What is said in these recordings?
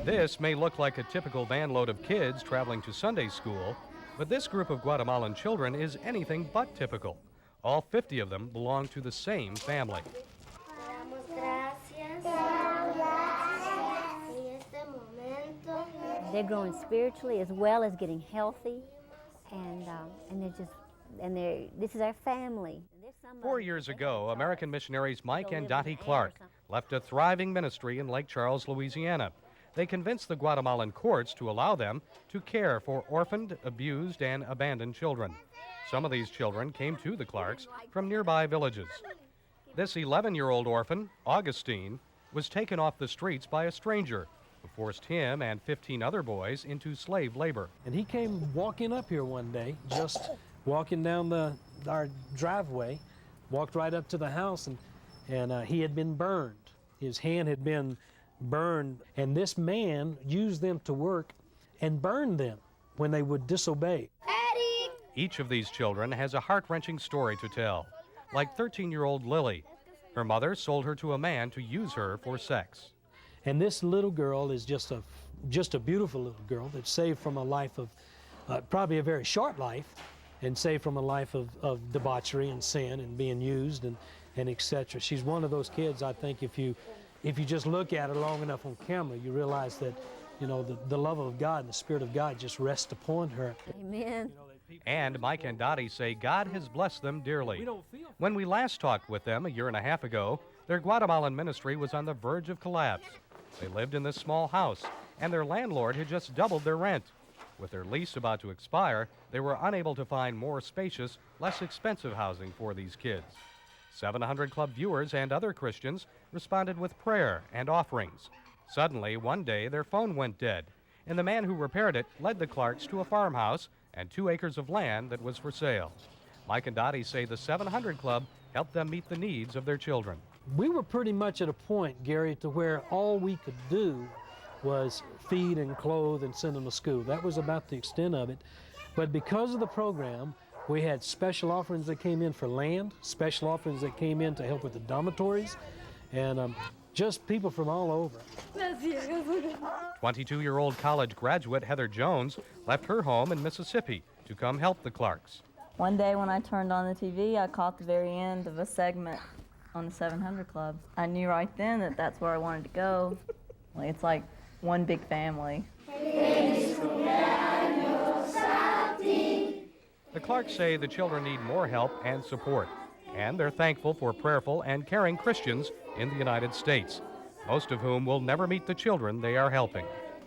This may look like a typical van load of kids traveling to Sunday school, but this group of Guatemalan children is anything but typical. All 50 of them belong to the same family. They're growing spiritually as well as getting healthy, and this is our family. 4 years ago, American missionaries Mike and Dottie Clark left a thriving ministry in Lake Charles, Louisiana. They convinced the Guatemalan courts to allow them to care for orphaned, abused, and abandoned children. Some of these children came to the Clarks from nearby villages. This 11-year-old orphan, Augustine, was taken off the streets by a stranger who forced him and 15 other boys into slave labor. And he came walking up here one day, just walking down our driveway, walked right up to the house, and he had been burned. His hand had been burned, and this man used them to work and burned them when they would disobey. Eddie! Each of these children has a heart-wrenching story to tell, like 13-year-old Lily. Her mother sold her to a man to use her for sex. And this little girl is just a beautiful little girl that's saved from a life of, probably a very short life, and saved from a life of debauchery and sin and being used and etc. She's one of those kids, I think, if you just look at her long enough on camera, you realize that, you know, the love of God and the Spirit of God just rests upon her. Amen. And Mike and Dottie say God has blessed them dearly. When we last talked with them a year and a half ago, their Guatemalan ministry was on the verge of collapse. They lived in this small house, and their landlord had just doubled their rent. With their lease about to expire, they were unable to find more spacious, less expensive housing for these kids. 700 Club viewers and other Christians responded with prayer and offerings. Suddenly, one day, their phone went dead, and the man who repaired it led the Clarks to a farmhouse and 2 acres of land that was for sale. Mike and Dottie say the 700 Club helped them meet the needs of their children. We were pretty much at a point, Gary, to where all we could do was feed and clothe and send them to school. That was about the extent of it. But because of the program, we had special offerings that came in for land, special offerings that came in to help with the dormitories, and just people from all over. 22-year-old college graduate Heather Jones left her home in Mississippi to come help the Clarks. One day when I turned on the TV, I caught the very end of a segment on the 700 Club. I knew right then that that's where I wanted to go. It's like one big family. The Clarks say the children need more help and support, and they're thankful for prayerful and caring Christians in the United States, most of whom will never meet the children they are helping.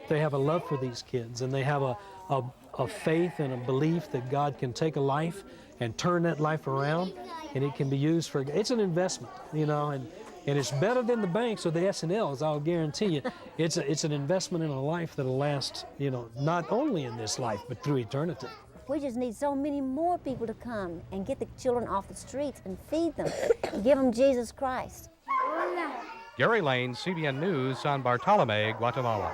They have a love for these kids, and they have a faith and a belief that God can take a life and turn that life around, and it can be used for, it's an investment, you know, and it's better than the banks or the S&Ls, I'll guarantee you. It's an investment in a life that'll last, you know, not only in this life, but through eternity. We just need so many more people to come and get the children off the streets and feed them, and give them Jesus Christ. Gary Lane, CBN News, San Bartolome, Guatemala.